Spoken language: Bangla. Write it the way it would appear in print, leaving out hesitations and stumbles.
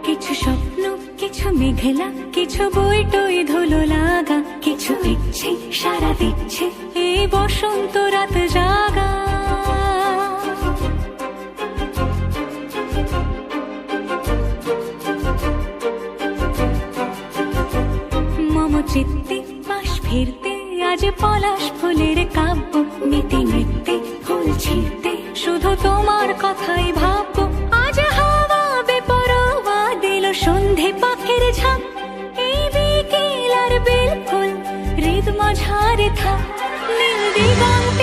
কিছু স্বপ্ন, কিছু মেঘলা, কিছু বই টই ধুলো লাগা, কিছু ইচ্ছে সারা দিচ্ছে এই বসন্ত রাত জাগা। মম চিত্তে পাশ ফিরতে আজ পলাশ ফুলের কাব্য, মেতে নৃত্যে ফুল ছিঁড়তে শুধু তোমার কথাই ভাববো। আজ হাওয়া বেপরোয়া দিল সন্ধে পাখির ঝাঁক, এই বিকেল আর বেল ফুল হৃদ মাঝারে থাক নীল দিগন্তে